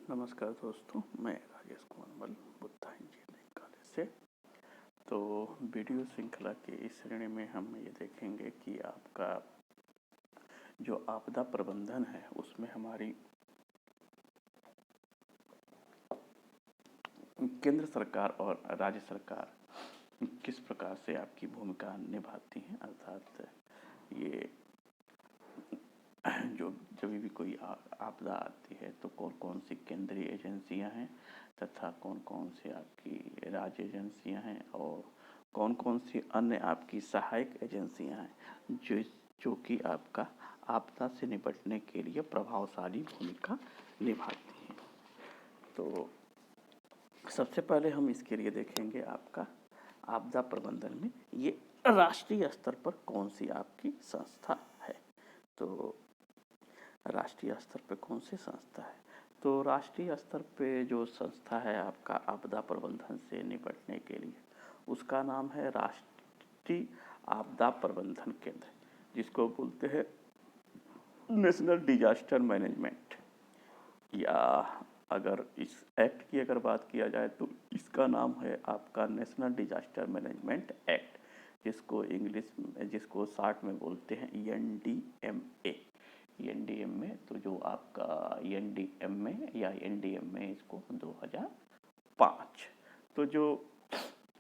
नमस्कार दोस्तों, मैं राजेश कुमार मल बुद्धा इंजीनियरिंग कॉलेज से। तो वीडियो श्रृंखला की इस श्रेणी में हम ये देखेंगे कि आपका जो आपदा प्रबंधन है उसमें हमारी केंद्र सरकार और राज्य सरकार किस प्रकार से आपकी भूमिका निभाती हैं। अर्थात ये जो जब भी कोई आपदा आती है तो कौन कौन सी केंद्रीय एजेंसियां हैं तथा कौन कौन सी आपकी राज्य एजेंसियां हैं और कौन कौन सी अन्य आपकी सहायक एजेंसियां हैं जो कि आपका आपदा से निपटने के लिए प्रभावशाली भूमिका निभाती हैं। तो सबसे पहले हम इसके लिए देखेंगे आपका आपदा प्रबंधन में ये राष्ट्रीय स्तर पर कौन सी आपकी संस्था है। तो राष्ट्रीय स्तर पे कौन सी संस्था है, तो राष्ट्रीय स्तर पे जो संस्था है आपका आपदा प्रबंधन से निपटने के लिए उसका नाम है राष्ट्रीय आपदा प्रबंधन केंद्र, जिसको बोलते हैं नेशनल डिजास्टर मैनेजमेंट, या अगर इस एक्ट की अगर बात किया जाए तो इसका नाम है आपका नेशनल डिजास्टर मैनेजमेंट एक्ट, जिसको शॉर्ट में बोलते हैं NDMA। NDMA तो जो आपका NDMA या NDMA इसको 2005। तो जो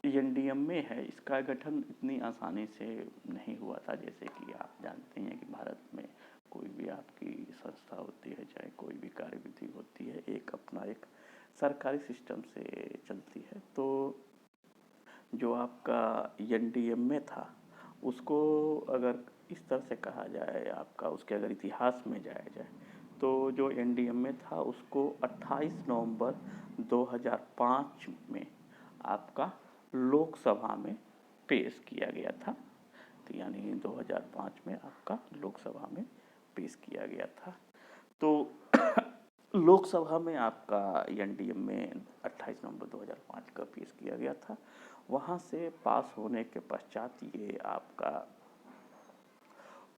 NDMA है इसका गठन इतनी आसानी से नहीं हुआ था। जैसे कि आप जानते हैं कि भारत में कोई भी आपकी संस्था होती है, चाहे कोई भी कार्यविधि होती है, एक सरकारी सिस्टम से चलती है। तो जो आपका NDMA था उसको अगर इस तरह से कहा जाए, आपका उसके अगर इतिहास में जाया जाए तो जो NDMA था उसको 28 नवंबर 2005 में आपका लोकसभा में पेश किया गया था। तो यानी 2005 में आपका लोकसभा में पेश किया गया था। तो लोकसभा में आपका NDMA 28 नवंबर 2005 का पेश किया गया था। वहाँ से पास होने के पश्चात ये आपका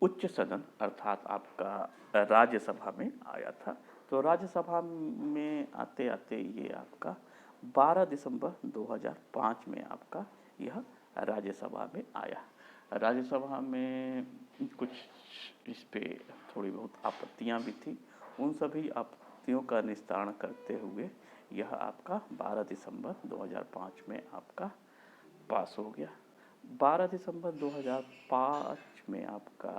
उच्च सदन अर्थात आपका राज्यसभा में आया था। तो राज्यसभा में आते आते ये आपका 12 दिसंबर 2005 में आपका यह राज्यसभा में आया। राज्यसभा में कुछ इस पे थोड़ी बहुत आपत्तियां भी थी। उन सभी आपत्तियों का निस्तारण करते हुए यह आपका 12 दिसंबर 2005 में आपका पास हो गया। 12 दिसंबर 2005 में आपका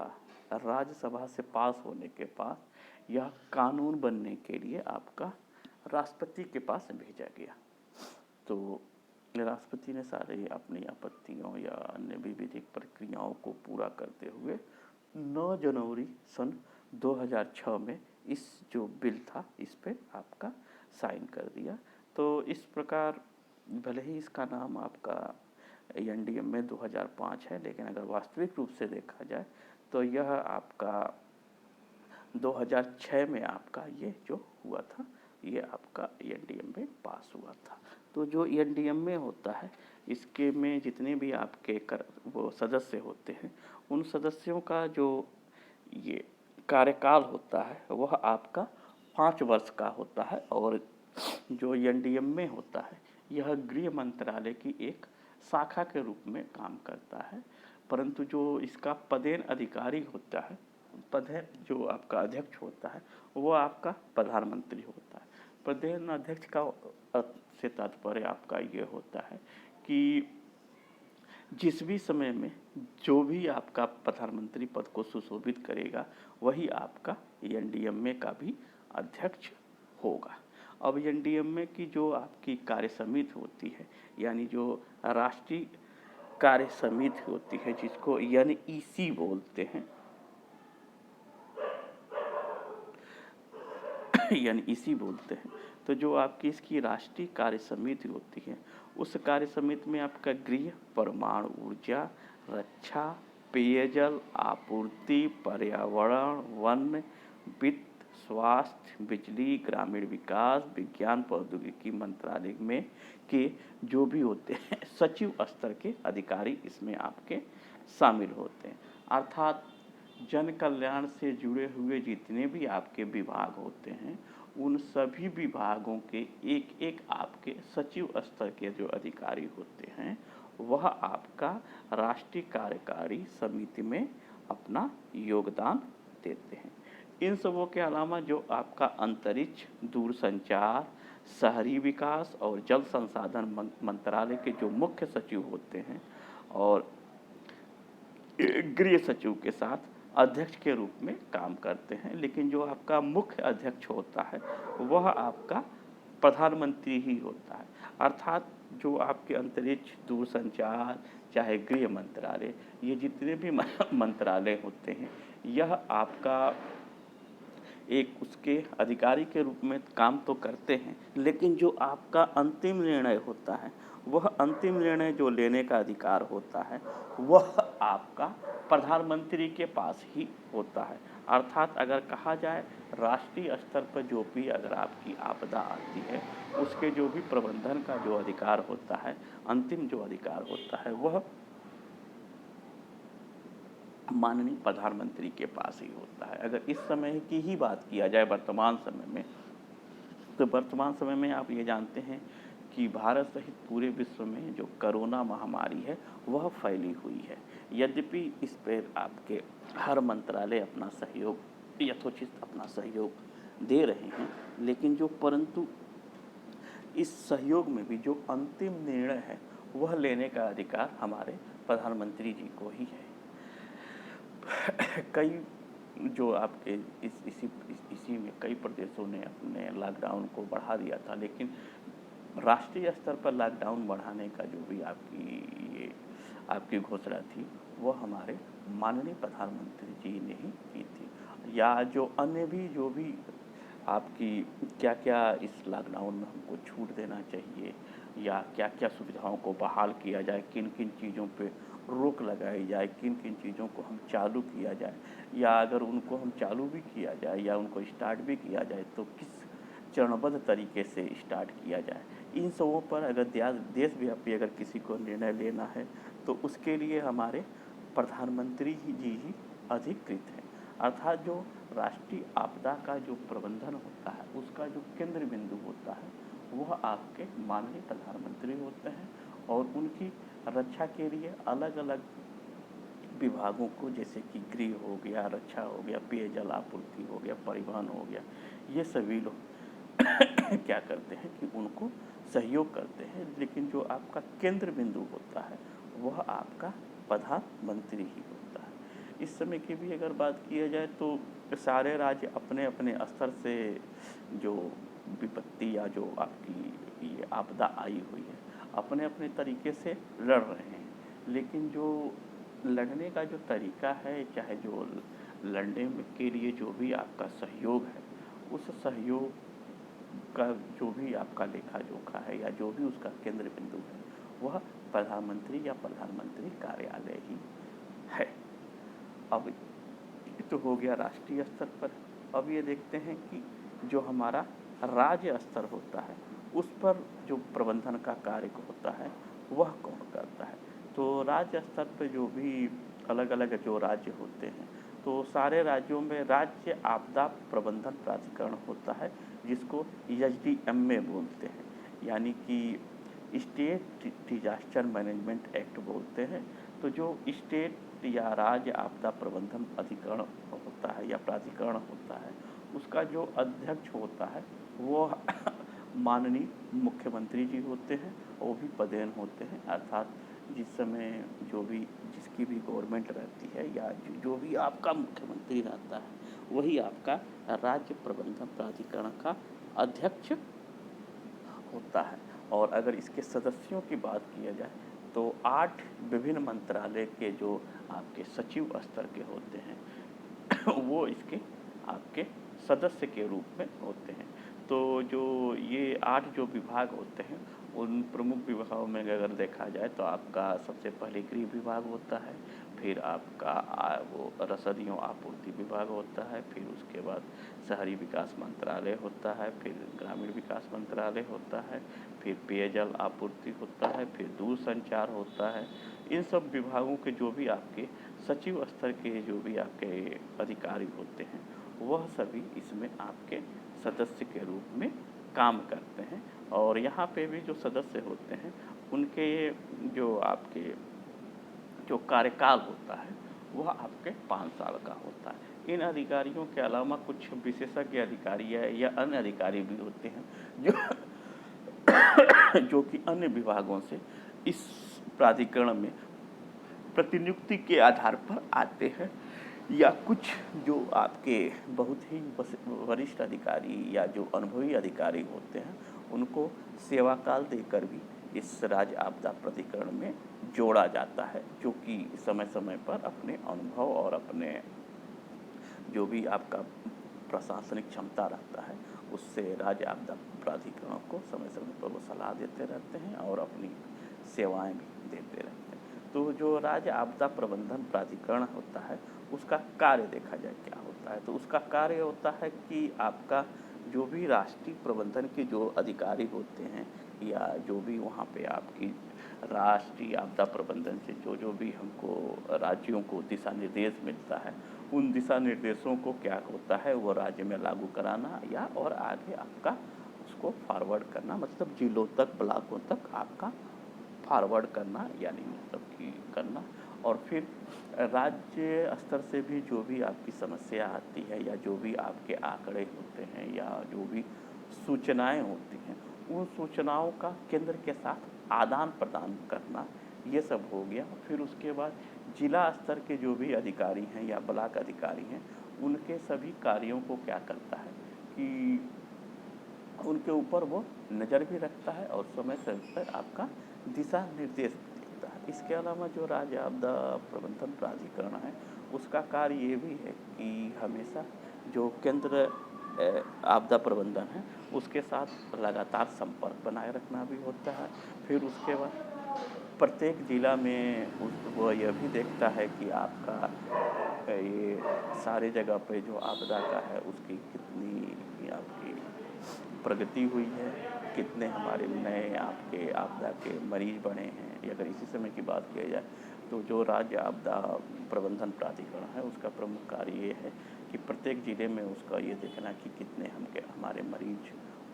राज्यसभा से पास होने के बाद यह कानून बनने के लिए आपका राष्ट्रपति के पास भेजा गया। तो राष्ट्रपति ने सारे अपनी आपत्तियों या अन्य विधिक प्रक्रियाओं को पूरा करते हुए 9 जनवरी सन 2006 में इस जो बिल था इस पे आपका साइन कर दिया। तो इस प्रकार भले ही इसका नाम आपका NDMA 2005 है, लेकिन अगर वास्तविक रूप से देखा जाए तो यह आपका 2006 में आपका ये जो हुआ था ये आपका NDMA पास हुआ था। तो जो NDMA होता है इसके में जितने भी आपके वो सदस्य होते हैं उन सदस्यों का जो ये कार्यकाल होता है वह आपका 5 वर्ष का होता है। और जो NDMA होता है यह गृह मंत्रालय की एक शाखा के रूप में काम करता है। परंतु जो इसका पदेन अधिकारी होता है, जो आपका अध्यक्ष होता है वो आपका प्रधानमंत्री होता है। प्रदेन अध्यक्ष का से तात्पर्य आपका ये होता है कि जिस भी समय में जो भी आपका प्रधानमंत्री पद को सुशोभित करेगा वही आपका NDMA का भी अध्यक्ष होगा। अब NDMA की जो आपकी कार्य समिति होती है, यानी जो राष्ट्रीय कार्य समिति होती है जिसको NEC बोलते हैं, NEC बोलते हैं। तो जो आपकी इसकी राष्ट्रीय कार्य समिति होती है उस कार्य समिति में आपका गृह, परमाणु ऊर्जा, रक्षा, पेयजल आपूर्ति, पर्यावरण, वन, वित्त, स्वास्थ्य, बिजली, ग्रामीण विकास, विज्ञान प्रौद्योगिकी मंत्रालय में के जो भी होते हैं सचिव स्तर के अधिकारी इसमें आपके शामिल होते हैं। अर्थात जन कल्याण से जुड़े हुए जितने भी आपके विभाग होते हैं, उन सभी विभागों के एक एक आपके सचिव स्तर के जो अधिकारी होते हैं, वह आपका राष्ट्रीय कार्यकारी समिति में अपना योगदान देते हैं। इन सबों के अलावा जो आपका अंतरिक्ष, दूरसंचार, शहरी विकास और जल संसाधन मंत्रालय के जो मुख्य सचिव होते हैं और गृह सचिव के साथ अध्यक्ष के रूप में काम करते हैं, लेकिन जो आपका मुख्य अध्यक्ष होता है वह आपका प्रधानमंत्री ही होता है। अर्थात जो आपके अंतरिक्ष, दूरसंचार, चाहे गृह मंत्रालय, ये जितने भी मंत्रालय होते हैं, यह आपका एक उसके अधिकारी के रूप में काम तो करते हैं, लेकिन जो आपका अंतिम निर्णय होता है, वह अंतिम निर्णय जो लेने का अधिकार होता है, वह आपका प्रधानमंत्री के पास ही होता है। अर्थात अगर कहा जाए, राष्ट्रीय स्तर पर जो भी अगर आपकी आपदा आती है, उसके जो भी प्रबंधन का जो अधिकार होता है, अंतिम जो अधिकार होता है, वह माननीय प्रधानमंत्री के पास ही होता है। अगर इस समय की ही बात किया जाए वर्तमान समय में, तो वर्तमान समय में आप ये जानते हैं कि भारत सहित पूरे विश्व में जो कोरोना महामारी है वह फैली हुई है। यद्यपि इस पर आपके हर मंत्रालय अपना सहयोग यथोचित अपना सहयोग दे रहे हैं, लेकिन जो परंतु इस सहयोग में भी जो अंतिम निर्णय है वह लेने का अधिकार हमारे प्रधानमंत्री जी को ही है। कई जो आपके इसी में कई प्रदेशों ने अपने लॉकडाउन को बढ़ा दिया था, लेकिन राष्ट्रीय स्तर पर लॉकडाउन बढ़ाने का जो भी आपकी घोषणा थी, वो हमारे माननीय प्रधानमंत्री जी ने ही की थी। या जो अन्य भी जो भी आपकी क्या क्या इस लॉकडाउन में हमको छूट देना चाहिए, या क्या क्या सुविधाओं को बहाल किया जाए, किन किन चीज़ों पे रोक लगाई जाए, किन किन चीज़ों को हम चालू किया जाए, या अगर उनको हम चालू भी किया जाए या उनको स्टार्ट भी किया जाए तो किस चरणबद्ध तरीके से स्टार्ट किया जाए। इन सबों पर अगर देशव्यापी अगर किसी को निर्णय लेना है तो उसके लिए हमारे प्रधानमंत्री जी ही अधिकृत हैं। अर्थात जो राष्ट्रीय आपदा का जो प्रबंधन होता है, उसका जो केंद्र बिंदु होता है, वह आपके माननीय प्रधानमंत्री होते हैं। और उनकी रक्षा के लिए अलग अलग विभागों को, जैसे कि गृह हो गया, रक्षा हो गया, पेयजल आपूर्ति हो गया, परिवहन हो गया, ये सभी लोग क्या करते हैं कि उनको सहयोग करते हैं। लेकिन जो आपका केंद्र बिंदु होता है वह आपका प्रधानमंत्री ही होता है। इस समय की भी अगर बात किया जाए तो सारे राज्य अपने अपने स्तर से जो विपत्ति या जो आपकी ये आपदा आई हुई है, अपने अपने तरीके से लड़ रहे हैं। लेकिन जो लड़ने का जो तरीका है, चाहे जो लड़ने के लिए जो भी आपका सहयोग है, उस सहयोग का जो भी आपका लेखा जोखा है या जो भी उसका केंद्र बिंदु है, वह प्रधानमंत्री या प्रधानमंत्री कार्यालय ही है। अब ये तो हो गया राष्ट्रीय स्तर पर। अब ये देखते हैं कि जो हमारा राज्य स्तर होता है, उस पर जो प्रबंधन का कार्य होता है वह कौन करता है। तो राज्य स्तर पर जो भी अलग अलग जो राज्य होते हैं, तो सारे राज्यों में राज्य आपदा प्रबंधन प्राधिकरण होता है, जिसको SDMA बोलते हैं, यानी कि स्टेट डिजास्टर मैनेजमेंट एक्ट बोलते हैं। तो जो स्टेट या राज्य आपदा प्रबंधन अधिकरण होता है या प्राधिकरण होता है, उसका जो अध्यक्ष होता है वो माननीय मुख्यमंत्री जी होते हैं, वो भी पदेन होते हैं। अर्थात जिस समय जो भी जिसकी भी गवर्नमेंट रहती है या जो भी आपका मुख्यमंत्री रहता है, वही आपका राज्य प्रबंधन प्राधिकरण का अध्यक्ष होता है। और अगर इसके सदस्यों की बात किया जाए तो 8 विभिन्न मंत्रालय के जो आपके सचिव स्तर के होते हैं वो इसके आपके सदस्य के रूप में होते हैं। तो जो ये 8 जो विभाग होते हैं, उन प्रमुख विभागों में अगर देखा जाए तो आपका सबसे पहले गृह विभाग होता है, फिर आपका वो रसदियों आपूर्ति विभाग होता है, फिर उसके बाद शहरी विकास मंत्रालय होता है, फिर ग्रामीण विकास मंत्रालय होता है, फिर पेयजल आपूर्ति होता है, फिर दूरसंचार होता है। इन सब विभागों के जो भी आपके सचिव स्तर के जो भी आपके अधिकारी होते हैं वह सभी इसमें आपके सदस्य के रूप में काम करते हैं। और यहाँ पे भी जो सदस्य होते हैं उनके जो आपके जो कार्यकाल होता है वह आपके 5 साल का होता है। इन अधिकारियों के अलावा कुछ विशेषज्ञ अधिकारी या अन्य अधिकारी भी होते हैं जो जो कि अन्य विभागों से इस प्राधिकरण में प्रतिनियुक्ति के आधार पर आते हैं, या कुछ जो आपके बहुत ही वरिष्ठ अधिकारी या जो अनुभवी अधिकारी होते हैं उनको सेवाकाल देकर भी इस राज्य आपदा प्राधिकरण में जोड़ा जाता है, जो कि समय समय पर अपने अनुभव और अपने जो भी आपका प्रशासनिक क्षमता रहता है उससे राज्य आपदा प्राधिकरणों को समय समय पर वो सलाह देते रहते हैं और अपनी सेवाएं भी देते रहते हैं। तो जो राज्य आपदा प्रबंधन प्राधिकरण होता है उसका कार्य देखा जाए क्या होता है, तो उसका कार्य होता है कि आपका जो भी राष्ट्रीय प्रबंधन के जो अधिकारी होते हैं या जो भी वहाँ पे आपकी राष्ट्रीय आपदा प्रबंधन से जो भी हमको राज्यों को दिशा निर्देश मिलता है उन दिशा निर्देशों को क्या होता है वो राज्य में लागू कराना या और आगे आपका उसको फॉरवर्ड करना, मतलब जिलों तक ब्लॉकों तक आपका फॉरवर्ड करना, यानी मतलब कि करना। और फिर राज्य स्तर से भी जो भी आपकी समस्या आती है या जो भी आपके आंकड़े होते हैं या जो भी सूचनाएं होती हैं उन सूचनाओं का केंद्र के साथ आदान प्रदान करना, ये सब हो गया। फिर उसके बाद जिला स्तर के जो भी अधिकारी हैं या ब्लॉक अधिकारी हैं उनके सभी कार्यों को क्या करता है कि उनके ऊपर वो नज़र भी रखता है और समय समय पर आपका दिशा निर्देश देता है। इसके अलावा जो राज्य आपदा प्रबंधन प्राधिकरण है उसका कार्य ये भी है कि हमेशा जो केंद्र आपदा प्रबंधन है उसके साथ लगातार संपर्क बनाए रखना भी होता है। फिर उसके बाद प्रत्येक जिला में वो यह भी देखता है कि आपका ये सारे जगह पे जो आपदा का है उसकी कितनी आपकी प्रगति हुई है, कितने हमारे नए आपके आपदा के मरीज बने हैं। अगर इसी समय की बात की जाए तो जो राज्य आपदा प्रबंधन प्राधिकरण है उसका प्रमुख कार्य ये है कि प्रत्येक ज़िले में उसका ये देखना कि कितने हमारे मरीज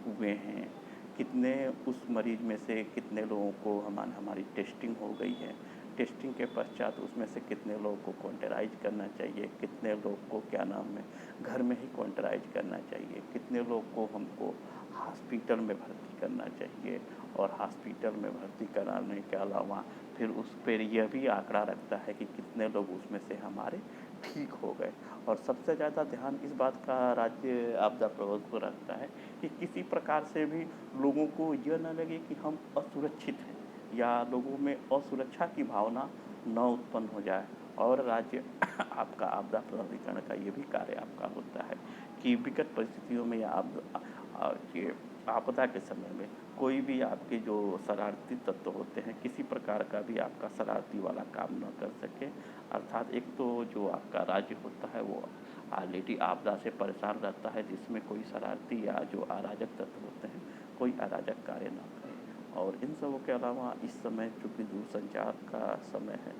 हुए हैं, कितने उस मरीज में से कितने लोगों को हमारी टेस्टिंग हो गई है, टेस्टिंग के पश्चात उसमें से कितने लोगों को क्वारंटाइन करना चाहिए, कितने लोग को क्या नाम है घर में ही क्वारंटाइन करना चाहिए, कितने लोग को हमको हॉस्पिटल में भर्ती करना चाहिए। और हॉस्पिटल में भर्ती कराने के अलावा फिर उस पर यह भी आंकड़ा रखता है कि कितने लोग उसमें से हमारे ठीक हो गए। और सबसे ज़्यादा ध्यान इस बात का राज्य आपदा प्रबंधन को रखता है कि किसी प्रकार से भी लोगों को यह न लगे कि हम असुरक्षित हैं या लोगों में असुरक्षा की भावना न उत्पन्न हो जाए। और राज्य आपका आपदा प्राधिकरण का ये भी कार्य आपका होता है कि विकट परिस्थितियों में या ये आपदा के समय में कोई भी आपके जो शरारती तत्व होते हैं किसी प्रकार का भी आपका शरारती वाला काम न कर सके। अर्थात एक तो जो आपका राज्य होता है वो ऑलरेडी आपदा से परेशान रहता है, जिसमें कोई शरारती या जो अराजक तत्व होते हैं कोई अराजक कार्य न करें। और इन सबों के अलावा इस समय चूँकि दूरसंचार का समय है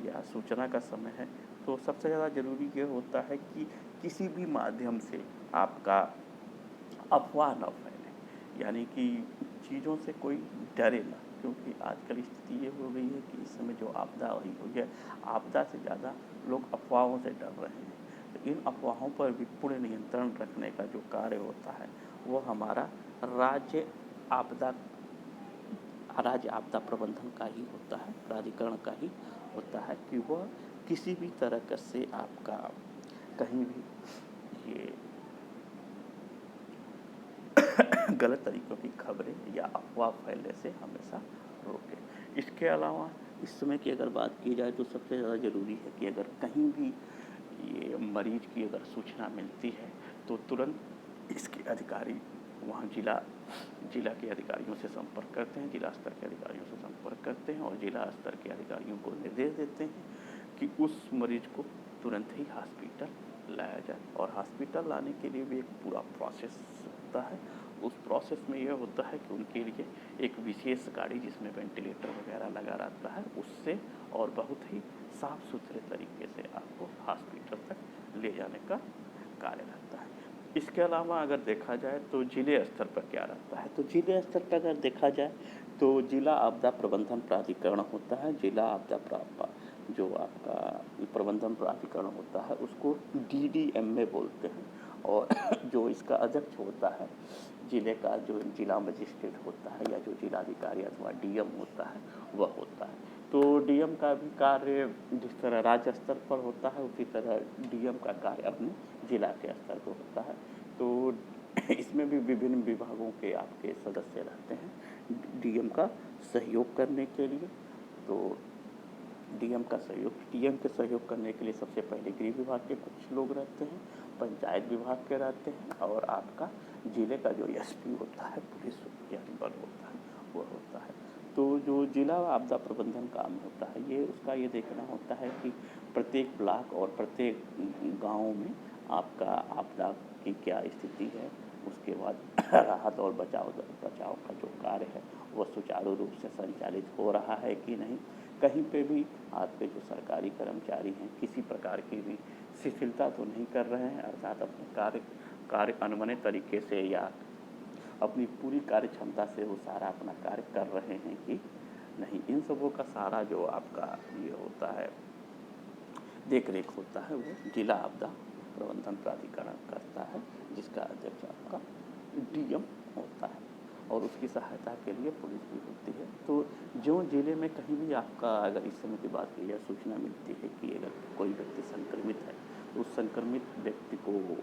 या सूचना का समय है तो सबसे ज़्यादा ज़रूरी ये होता है कि किसी भी माध्यम से आपका अफवाह न फैले, यानी कि चीज़ों से कोई डरे ना, क्योंकि आजकल स्थिति ये हो गई है कि इस समय जो आपदा हुई है आपदा से ज़्यादा लोग अफवाहों से डर रहे हैं। तो इन अफवाहों पर भी पूर्ण नियंत्रण रखने का जो कार्य होता है वो हमारा राज्य आपदा राज्य आपदा प्रबंधन का ही होता है, प्राधिकरण का ही होता है कि वह किसी भी तरह से आपका कहीं भी ये गलत तरीक़ों की खबरें या अफवाह फैलने से हमेशा रोके। इसके अलावा इस समय की अगर बात की जाए तो सबसे ज़्यादा ज़रूरी है कि अगर कहीं भी ये मरीज की अगर सूचना मिलती है तो तुरंत इसके अधिकारी वहाँ जिला के अधिकारियों से संपर्क करते हैं, जिला स्तर के अधिकारियों से संपर्क करते हैं और जिला स्तर के अधिकारियों को निर्देश देते हैं कि उस मरीज को तुरंत ही हॉस्पिटल लाया जाए। और हॉस्पिटल लाने के लिए भी एक पूरा प्रोसेस होता है। उस प्रोसेस में यह होता है कि उनके लिए एक विशेष गाड़ी जिसमें वेंटिलेटर वगैरह लगा रहता है उससे और बहुत ही साफ सुथरे तरीके से आपको हॉस्पिटल तक ले जाने का कार्य रहता है। इसके अलावा अगर देखा जाए तो जिले स्तर पर क्या रहता है, तो जिले स्तर पर अगर देखा जाए तो जिला आपदा प्रबंधन प्राधिकरण होता है। जिला आपदा जो आपका प्रबंधन प्राधिकरण होता है उसको DDMA बोलते हैं, और जो इसका अध्यक्ष होता है जिले का, जो जिला मजिस्ट्रेट होता है या जो जिलाधिकारी अथवा DM होता है वह होता है। तो DM का भी कार्य जिस तरह राज्य स्तर पर होता है उसी तरह DM का कार्य अपने जिला के स्तर पर होता है। तो इसमें भी विभिन्न विभागों के आपके सदस्य रहते हैं DM का सहयोग करने के लिए। तो DM के सहयोग करने के लिए सबसे पहले गृह विभाग के कुछ लोग रहते हैं, पंचायत विभाग के रहते हैं, और आपका जिले का जो SP होता है, पुलिस यानी बल होता है, वो होता है। तो जो जिला आपदा प्रबंधन काम होता है ये उसका ये देखना होता है कि प्रत्येक ब्लॉक और प्रत्येक गाँव में आपका आपदा की क्या स्थिति है, उसके बाद राहत और बचाव का जो कार्य है वह सुचारू रूप से संचालित हो रहा है कि नहीं, कहीं पे भी आपके जो सरकारी कर्मचारी हैं किसी प्रकार की भी शिथिलता तो नहीं कर रहे हैं, अर्थात अपने कार्य अनमने तरीके से या अपनी पूरी कार्य क्षमता से वो सारा अपना कार्य कर रहे हैं कि नहीं, इन सबों का सारा जो आपका ये होता है देख रेख होता है वो जिला आपदा प्रबंधन प्राधिकरण करता है, जिसका अध्यक्ष आपका DM होता है, और उसकी सहायता के लिए पुलिस भी होती है। तो जो जिले में कहीं भी आपका अगर इस समय की बात की जाए सूचना मिलती है कि अगर कोई व्यक्ति संक्रमित है तो उस संक्रमित व्यक्ति को वो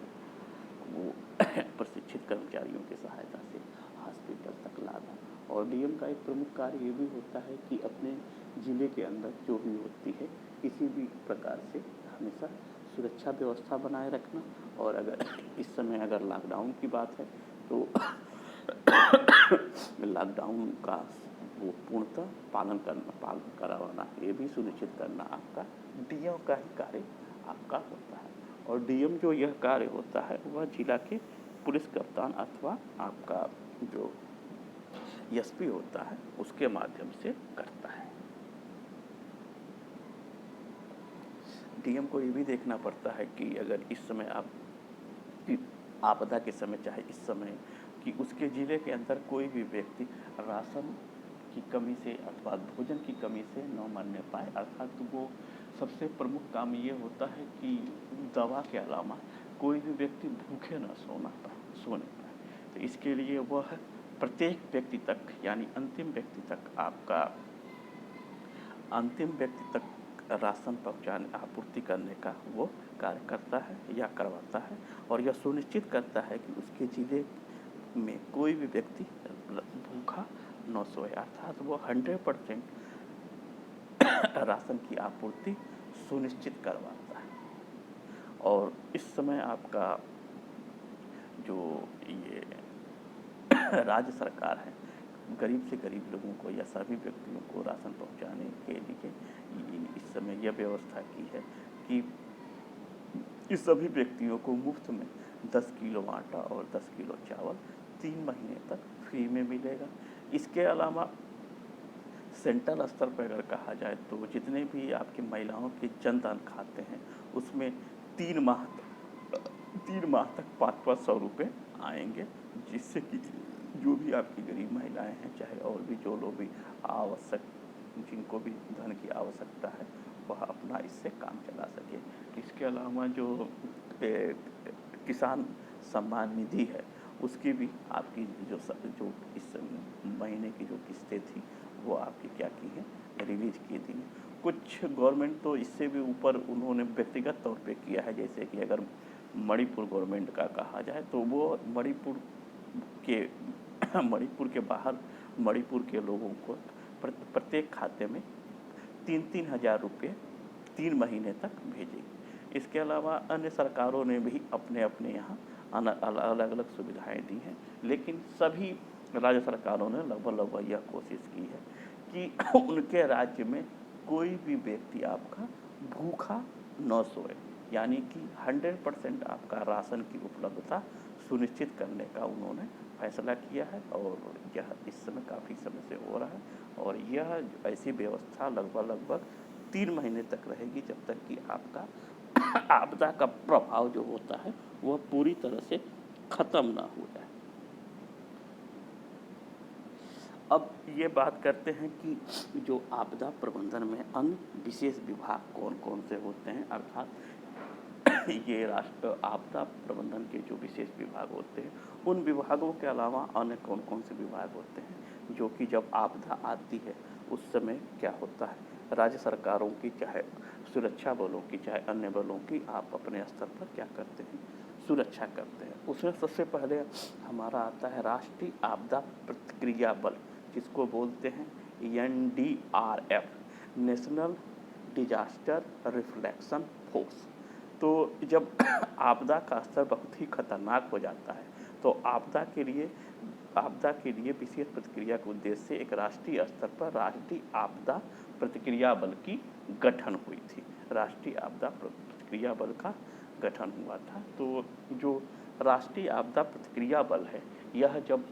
प्रशिक्षित कर्मचारियों की सहायता से हॉस्पिटल तक लाना। और DM का एक प्रमुख कार्य ये भी होता है कि अपने ज़िले के अंदर जो भी होती है किसी भी प्रकार से हमेशा सुरक्षा व्यवस्था बनाए रखना। और अगर इस समय अगर लॉकडाउन की बात है तो लॉकडाउन का वो पूर्णतः पालन करवाना, ये भी सुनिश्चित करना आपका DM का ही कार्य आपका होता है। और DM जो यह कार्य होता है वह जिला के पुलिस कप्तान अथवा आपका जो SP होता है उसके माध्यम से करता है। DM को ये भी देखना पड़ता है कि अगर इस समय आपदा के समय चाहे इस समय कि उसके ज़िले के अंदर कोई भी व्यक्ति राशन की कमी से अथवा भोजन की कमी से न मरने पाए, अर्थात वो सबसे प्रमुख काम ये होता है कि दवा के अलावा कोई भी व्यक्ति भूखे न सोने पाए। तो इसके लिए वह प्रत्येक व्यक्ति तक यानी अंतिम व्यक्ति तक राशन आपूर्ति करने का वो कार्य करता है या करवाता है, और यह सुनिश्चित करता है कि उसके ज़िले में कोई भी व्यक्ति भूखा न सोए, अर्थात वो 100% राशन की आपूर्ति सुनिश्चित करवाता है। और इस समय आपका जो ये राज्य सरकार है गरीब से गरीब लोगों को या सभी व्यक्तियों को राशन पहुंचाने के लिए इस समय यह व्यवस्था की है कि इस सभी व्यक्तियों को मुफ्त में 10 किलो आटा और 10 किलो चावल 3 महीने तक फ्री में मिलेगा। इसके अलावा सेंट्रल स्तर पर अगर कहा जाए तो जितने भी आपकी महिलाओं के जनधन खाते हैं उसमें 3 माह तक 500 रुपये आएंगे, जिससे कि जो भी आपकी गरीब महिलाएं हैं चाहे और भी जो लोग भी जिनको भी धन की आवश्यकता है वह अपना इससे काम चला सके। इसके अलावा जो किसान सम्मान निधि है उसकी भी आपकी जो इस महीने की जो किस्तें थी वो आपकी क्या की है रिलीज की थी। कुछ गवर्नमेंट तो इससे भी ऊपर उन्होंने व्यक्तिगत तौर पे किया है, जैसे कि अगर मणिपुर गवर्नमेंट का कहा जाए तो वो मणिपुर के बाहर मणिपुर के लोगों को प्रत्येक खाते में 3-3 हज़ार रुपये 3 महीने तक भेजेगी। इसके अलावा अन्य सरकारों ने भी अपने यहाँ अलग अलग सुविधाएं दी हैं, लेकिन सभी राज्य सरकारों ने लगभग यह कोशिश की है कि उनके राज्य में कोई भी व्यक्ति आपका भूखा न सोए, यानी कि 100% आपका राशन की उपलब्धता सुनिश्चित करने का उन्होंने फैसला किया है। और यह इस समय काफ़ी समय से हो रहा है, और यह ऐसी व्यवस्था लगभग 3 महीने तक रहेगी, जब तक कि आपका आपदा का प्रभाव जो होता है वह पूरी तरह से खत्म ना हो जाए। अब ये बात करते हैं कि जो आपदा प्रबंधन में अन्य विशेष विभाग कौन-कौन से होते हैं, अर्थात ये राष्ट्र आपदा प्रबंधन के जो विशेष विभाग होते हैं, उन विभागों के अलावा अन्य कौन-कौन से विभाग होते हैं, जो कि जब आपदा आती है उस समय क्या होता है, राज्य सरकारों की, चाहे सुरक्षा बलों की, चाहे अन्य बलों की, आप अपने स्तर पर क्या करते हैं, सुरक्षा करते हैं। उसमें सबसे पहले हमारा आता है राष्ट्रीय आपदा प्रतिक्रिया बल, जिसको बोलते हैं NDRF, national disaster reflection force. तो जब आपदा का स्तर बहुत ही खतरनाक हो जाता है, तो आपदा के लिए विशेष प्रतिक्रिया के उद्देश्य से एक राष्ट्रीय स्तर पर राष्ट्रीय आपदा प्रतिक्रिया बल की गठन हुई थी। राष्ट्रीय आपदा प्रतिक्रिया बल का गठन हुआ था। तो जो राष्ट्रीय आपदा प्रतिक्रिया बल है, यह जब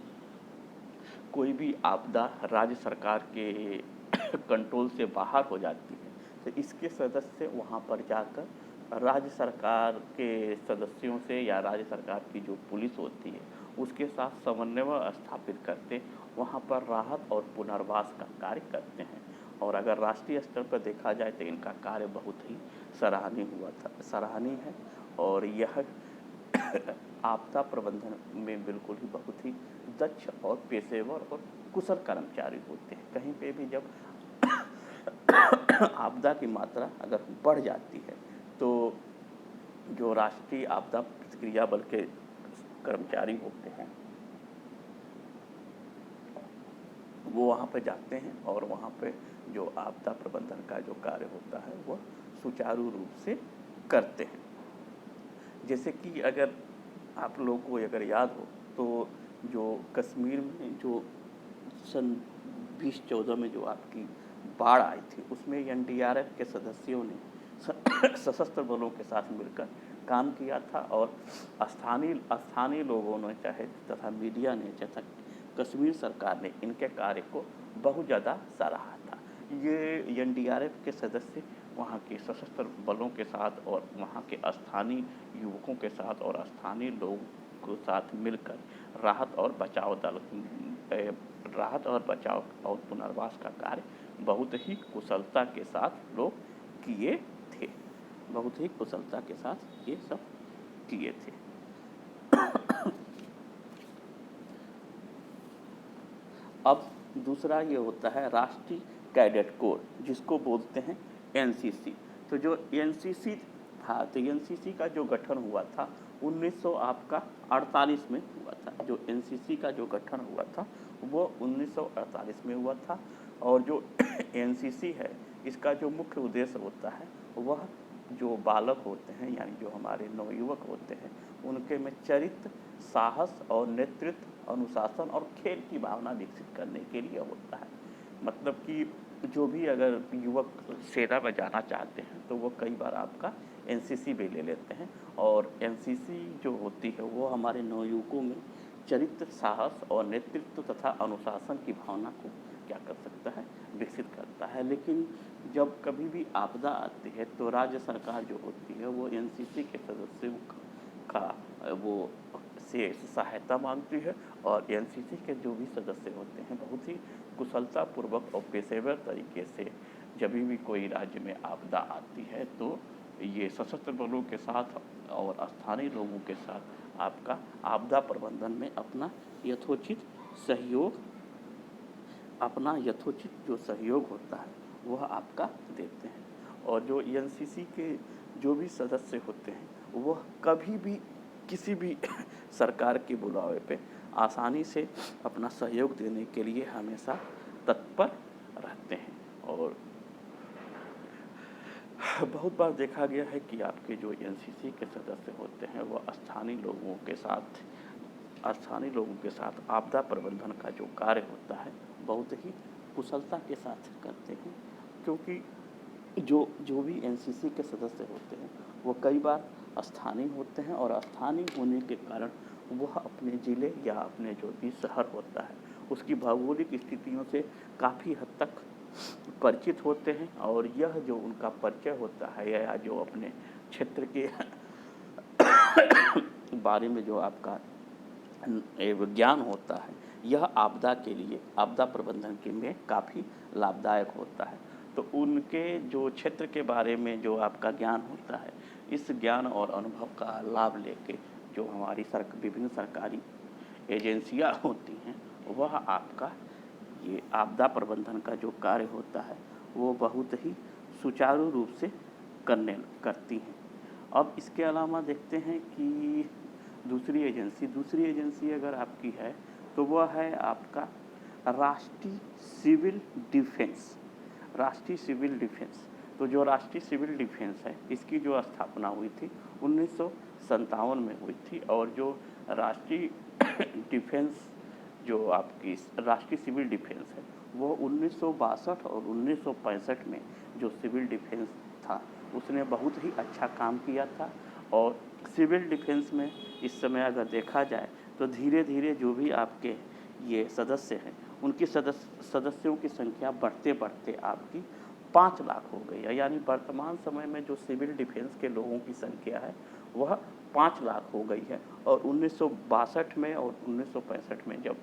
कोई भी आपदा राज्य सरकार के कंट्रोल से बाहर हो जाती है, तो इसके सदस्य वहाँ पर जाकर राज्य सरकार के सदस्यों से या राज्य सरकार की जो पुलिस होती है उसके साथ समन्वय स्थापित करते वहाँ पर राहत और पुनर्वास का कार्य करते हैं। और अगर राष्ट्रीय स्तर पर देखा जाए तो इनका कार्य बहुत ही सराहनीय है, और यह आपदा प्रबंधन में बिल्कुल ही बहुत ही दक्ष और पेशेवर और कुशल कर्मचारी होते हैं। कहीं पे भी जब आपदा की मात्रा अगर बढ़ जाती है, तो जो राष्ट्रीय आपदा प्रतिक्रिया बल के कर्मचारी होते हैं वो वहाँ पे जाते हैं, और वहाँ पे जो आपदा प्रबंधन का जो कार्य होता है वह सुचारू रूप से करते हैं। जैसे कि अगर आप लोगों को अगर याद हो, तो जो कश्मीर में जो सन 2014 में जो आपकी बाढ़ आई थी, उसमें NDRF के सदस्यों ने सशस्त्र बलों के साथ मिलकर काम किया था, और स्थानीय लोगों ने चाहे तथा मीडिया ने तथा कश्मीर सरकार ने इनके कार्य को बहुत ज़्यादा सराहा था। ये NDRF के सदस्य वहाँ के सशस्त्र बलों के साथ और वहाँ के स्थानीय युवकों के साथ और स्थानीय लोगों के साथ मिलकर राहत और बचाव और पुनर्वास का कार्य बहुत ही कुशलता के साथ लोग किए थे। बहुत ही कुशलता के साथ ये सब किए थे। अब दूसरा ये होता है राष्ट्रीय कैडेट कोर, जिसको बोलते हैं NCC। तो जो NCC था, तो NCC का जो गठन हुआ था 1948 में हुआ था। जो NCC का जो गठन हुआ था वो 1948 में हुआ था। और जो NCC है, इसका जो मुख्य उद्देश्य होता है वह जो बालक होते हैं, यानी जो हमारे नवयुवक होते हैं, उनके में चरित्र, साहस और नेतृत्व, अनुशासन और खेल की भावना विकसित करने के लिए होता है। मतलब कि जो भी अगर युवक सेना में जाना चाहते हैं तो वो कई बार आपका NCC भी ले लेते हैं, और NCC जो होती है वो हमारे नवयुवकों में चरित्र, साहस और नेतृत्व तथा अनुशासन की भावना को क्या कर सकता है, विकसित करता है। लेकिन जब कभी भी आपदा आती है तो राज्य सरकार जो होती है वो NCC के सदस्यों का वो से सहायता मांगती है, और NCC के जो भी सदस्य होते हैं बहुत ही कुशलतापूर्वक और पेशेवर तरीके से जब भी कोई राज्य में आपदा आती है तो ये सशस्त्र बलों के साथ और स्थानीय लोगों के साथ आपका आपदा प्रबंधन में अपना यथोचित जो सहयोग होता है वह आपका देते हैं। और जो NCC के जो भी सदस्य होते हैं वह कभी भी किसी भी सरकार के बुलावे पे आसानी से अपना सहयोग देने के लिए हमेशा तत्पर रहते हैं। और बहुत बार देखा गया है कि आपके जो NCC के सदस्य होते हैं वह स्थानीय लोगों के साथ आपदा प्रबंधन का जो कार्य होता है बहुत ही कुशलता के साथ करते हैं, क्योंकि जो भी NCC के सदस्य होते हैं वो कई बार स्थानीय होते हैं, और स्थानीय होने के कारण वह अपने ज़िले या अपने जो भी शहर होता है उसकी भौगोलिक स्थितियों से काफ़ी हद तक परिचित होते हैं, और यह जो उनका परिचय होता है या जो अपने क्षेत्र के बारे में जो आपका ज्ञान होता है, यह आपदा के लिए, आपदा प्रबंधन के में काफ़ी लाभदायक होता है। तो उनके जो क्षेत्र के बारे में जो आपका ज्ञान होता है, इस ज्ञान और अनुभव का लाभ लेके जो हमारी विभिन्न सरकारी एजेंसियां होती हैं, वह आपका ये आपदा प्रबंधन का जो कार्य होता है वो बहुत ही सुचारू रूप से करती हैं। अब इसके अलावा देखते हैं कि दूसरी एजेंसी अगर आपकी है तो वह है आपका राष्ट्रीय सिविल डिफेंस। राष्ट्रीय सिविल डिफेंस, तो जो राष्ट्रीय सिविल डिफेंस है, इसकी जो स्थापना हुई थी 1957 में हुई थी, और जो राष्ट्रीय डिफेंस जो आपकी राष्ट्रीय सिविल डिफेंस है वो 1962 और 1965 में जो सिविल डिफेंस था उसने बहुत ही अच्छा काम किया था। और सिविल डिफेंस में इस समय अगर देखा जाए तो धीरे धीरे जो भी आपके ये सदस्य हैं उनकी सदस्यों की संख्या बढ़ते बढ़ते आपकी 5 लाख हो गई है। यानी वर्तमान समय में जो सिविल डिफेंस के लोगों की संख्या है वह 5 लाख हो गई है। और 1962 में और 1965 में जब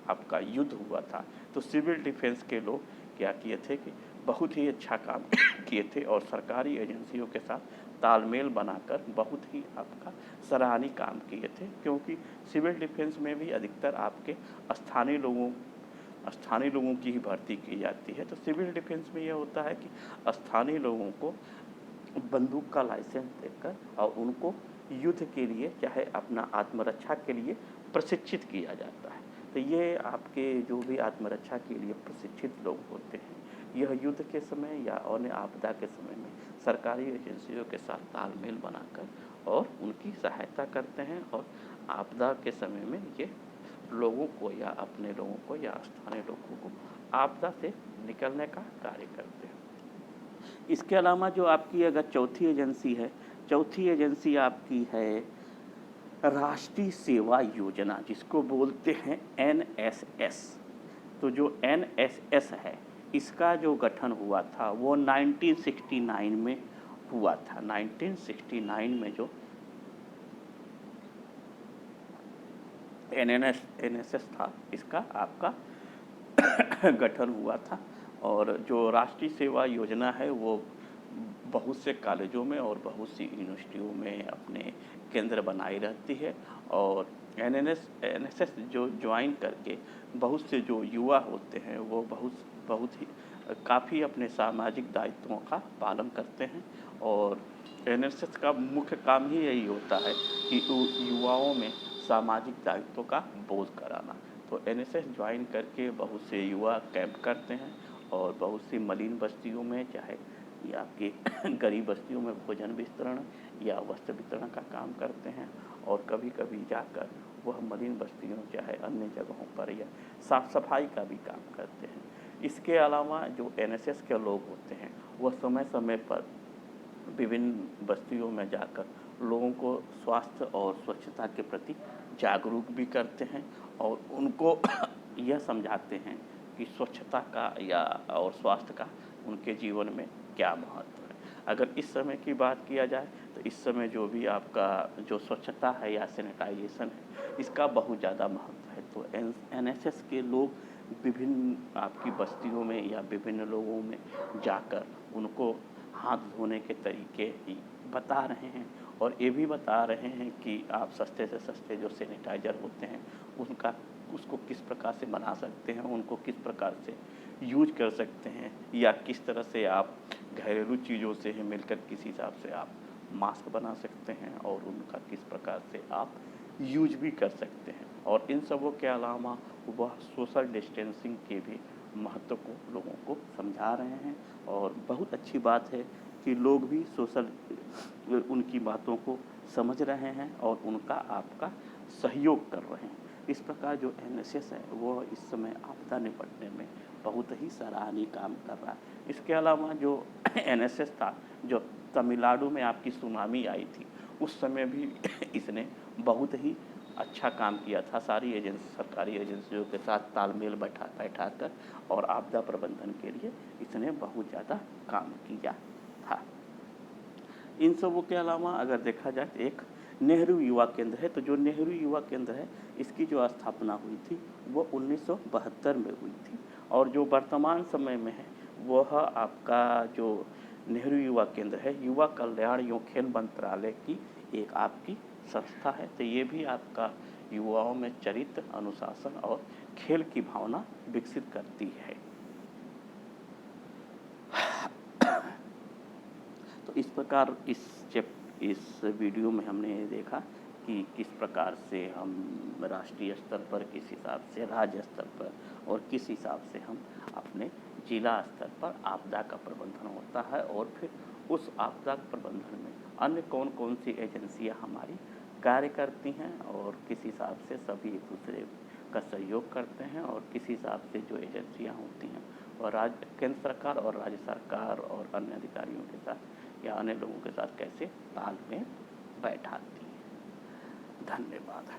आपका युद्ध हुआ था तो सिविल डिफेंस के लोग क्या किए थे कि बहुत ही अच्छा काम किए थे, और सरकारी एजेंसियों के साथ तालमेल बनाकर बहुत ही आपका सराहनीय काम किए थे। क्योंकि सिविल डिफेंस में भी अधिकतर आपके स्थानीय लोगों की ही भर्ती की जाती है। तो सिविल डिफेंस में यह होता है कि स्थानीय लोगों को बंदूक का लाइसेंस देकर और उनको युद्ध के लिए चाहे अपना आत्मरक्षा के लिए प्रशिक्षित किया जाता है। तो ये आपके जो भी आत्मरक्षा के लिए प्रशिक्षित लोग होते हैं, यह युद्ध के समय या अन्य आपदा के समय में सरकारी एजेंसियों के साथ तालमेल बनाकर और उनकी सहायता करते हैं, और आपदा के समय में ये लोगों को या अपने लोगों को या स्थानीय लोगों को आपदा से निकलने का कार्य करते हैं। इसके अलावा जो आपकी अगर चौथी एजेंसी है, चौथी एजेंसी आपकी है राष्ट्रीय सेवा योजना, जिसको बोलते हैं NSS। तो जो NSS है इसका जो गठन हुआ था वो 1969 में हुआ था। 1969 में जो NSS था इसका आपका गठन हुआ था। और जो राष्ट्रीय सेवा योजना है वो बहुत से कॉलेजों में और बहुत सी यूनिवर्सिटियों में अपने केंद्र बनाई रहती है। और NSS जो ज्वाइन करके बहुत से जो युवा होते हैं वो बहुत ही काफ़ी अपने सामाजिक दायित्वों का पालन करते हैं। और NSS का मुख्य काम ही यही होता है कि युवाओं में सामाजिक दायित्वों का बोध कराना। तो NSS ज्वाइन करके बहुत से युवा कैंप करते हैं और बहुत सी मलिन बस्तियों में, चाहे या आपकी गरीब बस्तियों में भोजन वितरण या वस्त्र वितरण का काम करते हैं। और कभी कभी जाकर वह मलिन बस्तियों चाहे अन्य जगहों पर या साफ सफाई का भी काम करते हैं। इसके अलावा जो NSS के लोग होते हैं वह समय समय पर विभिन्न बस्तियों में जाकर लोगों को स्वास्थ्य और स्वच्छता के प्रति जागरूक भी करते हैं और उनको यह समझाते हैं कि स्वच्छता का या और स्वास्थ्य का उनके जीवन में क्या महत्व है। अगर इस समय की बात किया जाए तो इस समय जो भी आपका जो स्वच्छता है या सैनिटाइजेशन है इसका बहुत ज़्यादा महत्व है। तो NSS के लोग विभिन्न आपकी बस्तियों में या विभिन्न लोगों में जाकर उनको हाथ धोने के तरीके बता रहे हैं और ये भी बता रहे हैं कि आप सस्ते से सस्ते जो सैनिटाइज़र होते हैं उसको किस प्रकार से बना सकते हैं, उनको किस प्रकार से यूज कर सकते हैं, या किस तरह से आप घरेलू चीज़ों से मिलकर किस हिसाब से आप मास्क बना सकते हैं और उनका किस प्रकार से आप यूज भी कर सकते हैं। और इन सबों के अलावा वह सोशल डिस्टेंसिंग के भी महत्व को लोगों को समझा रहे हैं। और बहुत अच्छी बात है कि लोग भी उनकी बातों को समझ रहे हैं और उनका आपका सहयोग कर रहे हैं। इस प्रकार जो NSS है वो इस समय आपदा निपटने में बहुत ही सराहनीय काम कर रहा है। इसके अलावा जो NSS था, जो तमिलनाडु में आपकी सुनामी आई थी उस समय भी इसने बहुत ही अच्छा काम किया था। सारी एजेंसी, सरकारी एजेंसियों के साथ तालमेल बैठाकर और आपदा प्रबंधन के लिए इसने बहुत ज़्यादा काम किया था। इन सबों के अलावा अगर देखा जाए तो एक नेहरू युवा केंद्र है। तो जो नेहरू युवा केंद्र है, इसकी जो स्थापना हुई थी वो 1972 में हुई थी, और जो वर्तमान समय में है वह आपका जो नेहरू युवा केंद्र है, युवा कल्याण एवं खेल मंत्रालय की एक आपकी संस्था है। तो ये भी आपका युवाओं में चरित्र, अनुशासन और खेल की भावना विकसित करती है। तो इस प्रकार इस वीडियो में हमने देखा कि किस प्रकार से हम राष्ट्रीय स्तर पर, किस हिसाब से राज्य स्तर पर, और किस हिसाब से हम अपने जिला स्तर पर आपदा का प्रबंधन होता है, और फिर उस आपदा प्रबंधन में अन्य कौन कौन सी एजेंसियां हमारी कार्य करती हैं, और किस हिसाब से सभी एक दूसरे का सहयोग करते हैं, और किस हिसाब से जो एजेंसियां होती हैं और केंद्र सरकार और राज्य सरकार और अन्य अधिकारियों के साथ या अन्य लोगों के साथ कैसे तालमेल बैठाती है। धन्यवाद।